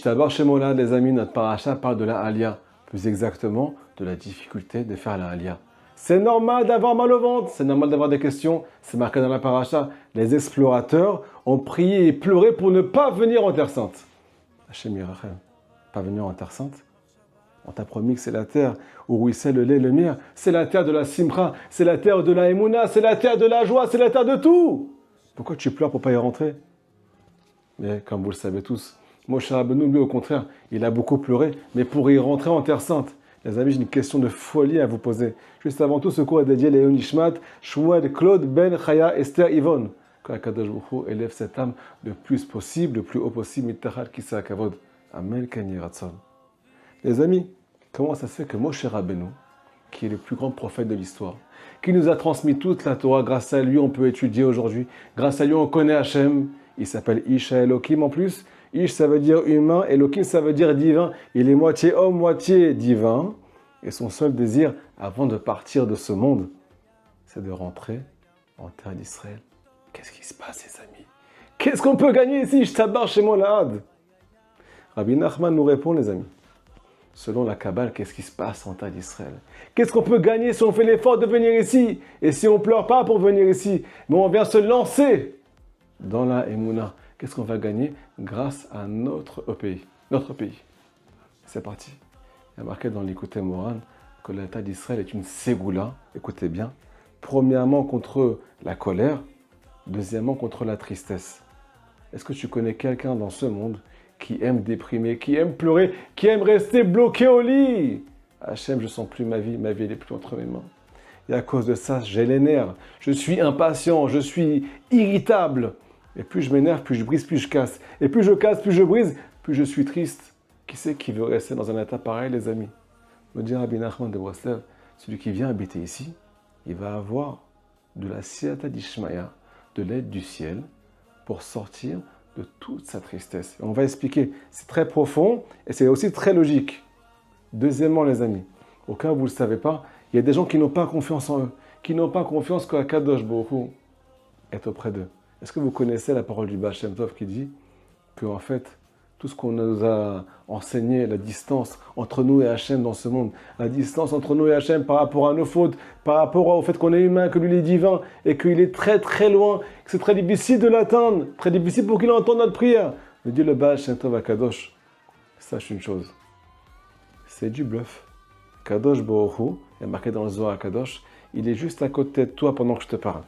D'abord, chez Mola, les amis, notre paracha parle de la Aliyah, plus exactement de la difficulté de faire la Aliyah. C'est normal d'avoir mal au ventre, c'est normal d'avoir des questions, c'est marqué dans la paracha. Les explorateurs ont prié et pleuré pour ne pas venir en Terre Sainte. Hachem Yirachem, pas venir en Terre Sainte. On t'a promis que c'est la terre où ruisselle le lait et le miel, c'est la terre de la Simcha, c'est la terre de la Emouna, c'est la terre de la joie, c'est la terre de tout. Pourquoi tu pleures pour ne pas y rentrer? Mais comme vous le savez tous, Moshe Rabbeinu, lui, au contraire, il a beaucoup pleuré, mais pour y rentrer en Terre Sainte. Les amis, j'ai une question de folie à vous poser. Juste avant tout, ce cours est dédié à Léon Nishmat, Shmuel, Claude, Ben, Chaya, Esther, Yvonne. Que Akadosh Baruch Hu élève cette âme le plus possible, le plus haut possible, Mittachal Kisa Kavod. Amen, Kani Ratzon. Les amis, comment ça se fait que Moshe Rabbeinu, qui est le plus grand prophète de l'histoire, qui nous a transmis toute la Torah, grâce à lui, on peut étudier aujourd'hui, grâce à lui, on connaît Hachem, il s'appelle Isha Elohim en plus. Ish, ça veut dire humain, Elohim, ça veut dire divin. Il est moitié homme, moitié divin. Et son seul désir, avant de partir de ce monde, c'est de rentrer en terre d'Israël. Qu'est-ce qui se passe, les amis? Qu'est-ce qu'on peut gagner ici? Je tabarre chez moi, la Had. Rabbi Nachman nous répond, les amis. Selon la Kabbale, qu'est-ce qui se passe en terre d'Israël? Qu'est-ce qu'on peut gagner si on fait l'effort de venir ici? Et si on ne pleure pas pour venir ici, mais on vient se lancer dans la Emouna? Qu'est-ce qu'on va gagner grâce à notre pays? Notre pays. C'est parti. Il y a marqué dans l'Écoute Moran que l'État d'Israël est une ségoula. Écoutez bien. Premièrement, contre la colère. Deuxièmement, contre la tristesse. Est-ce que tu connais quelqu'un dans ce monde qui aime déprimer, qui aime pleurer, qui aime rester bloqué au lit? Hachem, je ne sens plus ma vie elle n'est plus entre mes mains. Et à cause de ça, j'ai les nerfs. Je suis impatient, je suis irritable. Et plus je m'énerve, plus je brise, plus je casse. Et plus je casse, plus je brise, plus je suis triste. Qui c'est qui veut rester dans un état pareil, les amis? Me dit Rabbi Nachman de Breslev, celui qui vient habiter ici, il va avoir de la siyata d'Ishmaïa, de l'aide du ciel, pour sortir de toute sa tristesse. Et on va expliquer, c'est très profond et c'est aussi très logique. Deuxièmement, les amis, au cas où vous ne le savez pas, il y a des gens qui n'ont pas confiance en eux, qui n'ont pas confiance qu'Akadosh Baruch Hu est auprès d'eux. Est-ce que vous connaissez la parole du Baal Shem Tov qui dit que en fait, tout ce qu'on nous a enseigné, la distance entre nous et Hachem dans ce monde, la distance entre nous et Hachem par rapport à nos fautes, par rapport au fait qu'on est humain, que lui il est divin et qu'il est très très loin, que c'est très difficile de l'atteindre, très difficile pour qu'il entende notre prière. Me dit le Baal Shem Tov à Kadosh, sache une chose, c'est du bluff. Kadosh Baruch Hu, il est marqué dans le Zohar à Kadosh, il est juste à côté de toi pendant que je te parle.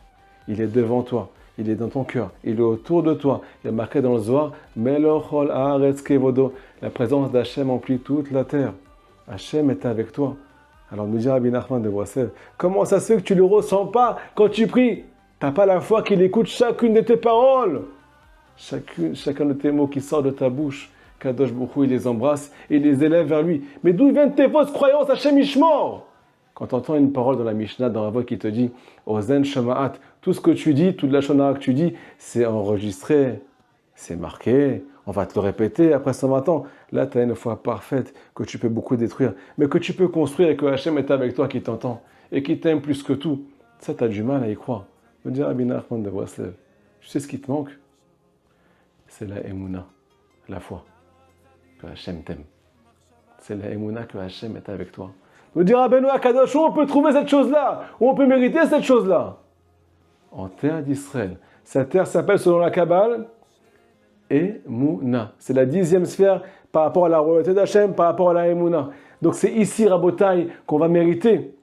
Il est devant toi. Il est dans ton cœur, il est autour de toi. Il est marqué dans le Zohar, Melochol Haaretz Kevodo. La présence d'Hachem emplit toute la terre. Hachem est avec toi. Alors nous dit Rabbi Nachman de Breslev, comment ça se fait que tu ne le ressens pas quand tu pries? Tu n'as pas la foi qu'il écoute chacune de tes paroles, chacun de tes mots qui sortent de ta bouche. Kadosh Baruch Hu, il les embrasse et il les élève vers lui. Mais d'où viennent tes fausses croyances, Hachem Ishmor? Quand tu entends une parole dans la Mishnah, dans la voix qui te dit Ozen Shema'at, tout ce que tu dis, toute la shonara que tu dis, c'est enregistré, c'est marqué, on va te le répéter après 120 ans. Là, tu as une foi parfaite que tu peux beaucoup détruire, mais que tu peux construire et que Hachem est avec toi, qui t'entend et qui t'aime plus que tout. Ça, tu as du mal à y croire. Me dit Rabbi Nachman de Breslev, tu sais ce qui te manque? C'est la Emouna, la foi, que Hachem t'aime. C'est la Emouna que Hachem est avec toi. Nous dira Benoît Akadosh, où on peut trouver cette chose-là? Où on peut mériter cette chose-là? En terre d'Israël. Cette terre s'appelle, selon la Kabbale, Emouna. C'est la 10e sphère par rapport à la royauté d'Hachem, par rapport à la Emouna. Donc c'est ici, Rabotai, qu'on va mériter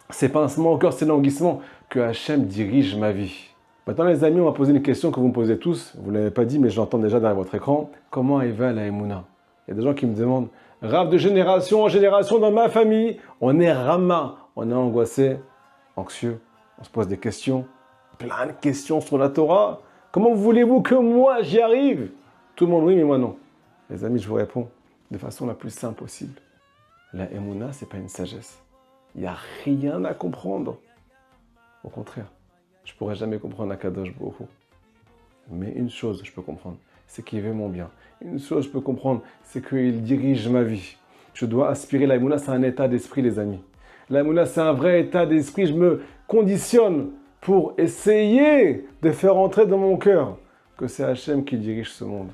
ces pincements au cœur, ces languissements, que Hachem dirige ma vie. Maintenant, les amis, on va poser une question que vous me posez tous. Vous ne l'avez pas dit, mais je l'entends déjà derrière votre écran. Comment elle va la Emouna? Il y a des gens qui me demandent, Rav, de génération en génération dans ma famille, on est rama, on est angoissé, anxieux, on se pose des questions, plein de questions sur la Torah. Comment voulez-vous que moi j'y arrive? Tout le monde oui, mais moi non. Les amis, je vous réponds de façon la plus simple possible. La Emouna, ce n'est pas une sagesse. Il n'y a rien à comprendre. Au contraire, je ne pourrais jamais comprendre Akadosh Baruch Hu. Mais une chose, je peux comprendre, c'est qu'il veut mon bien. Une chose, je peux comprendre, c'est qu'il dirige ma vie. Je dois aspirer. La Emouna, c'est un état d'esprit, les amis. La Emouna, c'est un vrai état d'esprit. Je me conditionne pour essayer de faire entrer dans mon cœur que c'est Hachem qui dirige ce monde.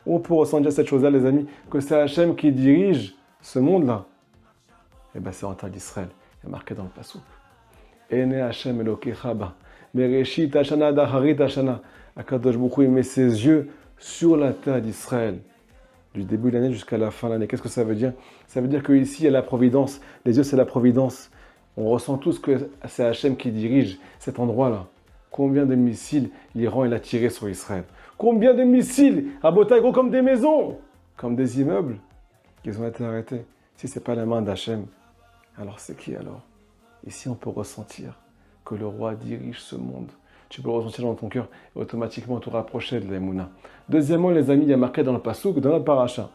Où on peut ressentir cette chose-là, les amis, que c'est Hachem qui dirige ce monde-là. Eh bien, c'est en terre d'Israël. Il y a marqué dans le Passouk. Ene Hachem Elokecha ba. Mereshit Hashana daharit Hashana. Akadosh Baruch Hu, il met ses yeux sur la terre d'Israël. Du début de l'année jusqu'à la fin de l'année. Qu'est-ce que ça veut dire? Ça veut dire qu'ici, il y a la providence. Les yeux, c'est la providence. On ressent tous que c'est Hachem qui dirige cet endroit-là. Combien de missiles l'Iran a tiré sur Israël? Combien de missiles à Botaï, gros comme des maisons, comme des immeubles, qui ont été arrêtés? Si ce n'est pas la main d'Hachem, alors c'est qui alors? Ici, on peut ressentir que le roi dirige ce monde. Tu peux le ressentir dans ton cœur et automatiquement te rapprocher de l'Emouna. Deuxièmement, les amis, il y a marqué dans le Passouk, dans notre paracha.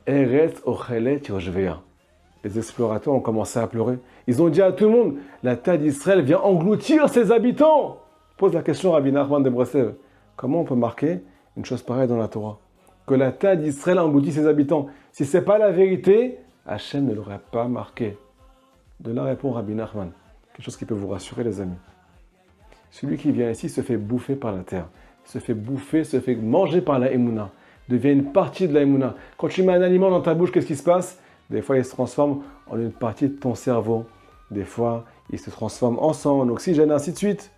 Eretz ochelet yoshvea. Les explorateurs ont commencé à pleurer. Ils ont dit à tout le monde, la terre d'Israël vient engloutir ses habitants. Pose la question à Rabbi Nachman de Breslev. Comment on peut marquer une chose pareille dans la Torah? Que la terre d'Israël engloutit ses habitants. Si ce n'est pas la vérité, Hachem ne l'aurait pas marqué. De là répond Rabbi Nachman. Quelque chose qui peut vous rassurer, les amis. Celui qui vient ici se fait bouffer par la terre. Se fait bouffer, se fait manger par la Emouna. Devient une partie de la Emouna. Quand tu mets un aliment dans ta bouche, qu'est-ce qui se passe? Des fois, il se transforme en une partie de ton cerveau. Des fois, il se transforme en sang, en oxygène, ainsi de suite.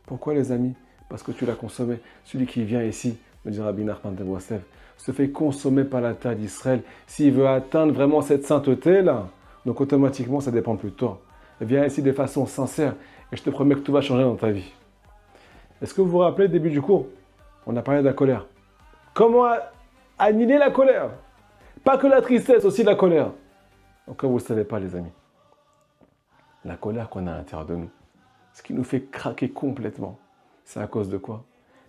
Pourquoi, les amis? Parce que tu l'as consommé. Celui qui vient ici, me dit Rabbi Nachman de Breslev, se fait consommer par la terre d'Israël. S'il veut atteindre vraiment cette sainteté-là, donc automatiquement, ça dépend plus de toi. Viens ici de façon sincère et je te promets que tout va changer dans ta vie. Est-ce que vous vous rappelez, début du cours, on a parlé de la colère. Comment annihiler la colère? Pas que la tristesse, aussi la colère. Donc, vous ne le savez pas, les amis. La colère qu'on a à l'intérieur de nous, ce qui nous fait craquer complètement, c'est à cause de quoi?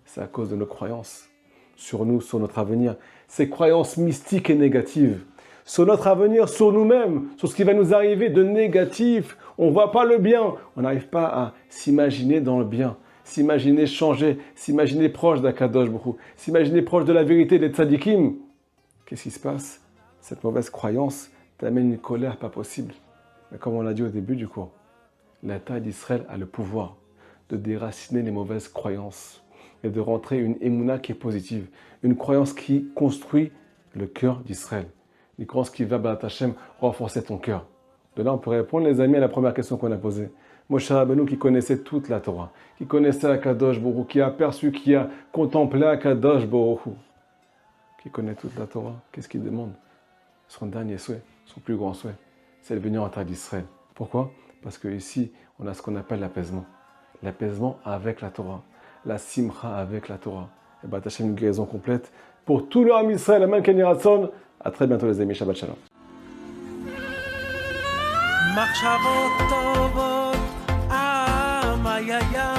C'est à cause de nos croyances sur nous, sur notre avenir. Ces croyances mystiques et négatives. Sur notre avenir, sur nous-mêmes, sur ce qui va nous arriver de négatif. On ne voit pas le bien. On n'arrive pas à s'imaginer dans le bien. S'imaginer changer. S'imaginer proche d'Akadosh Baruch Hu. S'imaginer proche de la vérité des tzadikim. Qu'est-ce qui se passe? Cette mauvaise croyance t'amène une colère pas possible. Mais comme on l'a dit au début du cours, la terre d'Israël a le pouvoir de déraciner les mauvaises croyances et de rentrer une émouna qui est positive. Une croyance qui construit le cœur d'Israël. Une croyance qui va, B'at Hashem, renforcer ton cœur. De là, on peut répondre, les amis, à la première question qu'on a posée. Moshe Rabbeinu qui connaissait toute la Torah, qui connaissait Akadosh Baruch Hu, qui a perçu, qui a contemplé Akadosh Baruch Hu, qui connaît toute la Torah, qu'est-ce qu'il demande? Son dernier souhait, son plus grand souhait, c'est de venir en terre d'Israël. Pourquoi? Parce qu'ici, on a ce qu'on appelle l'apaisement. L'apaisement avec la Torah. La simcha avec la Torah. Et B'at Hashem, une guérison complète pour tout le Ham Israël, la même Keniratzon. À très bientôt, les amis. Shabbat Shalom. מחשבות טובות, איי איי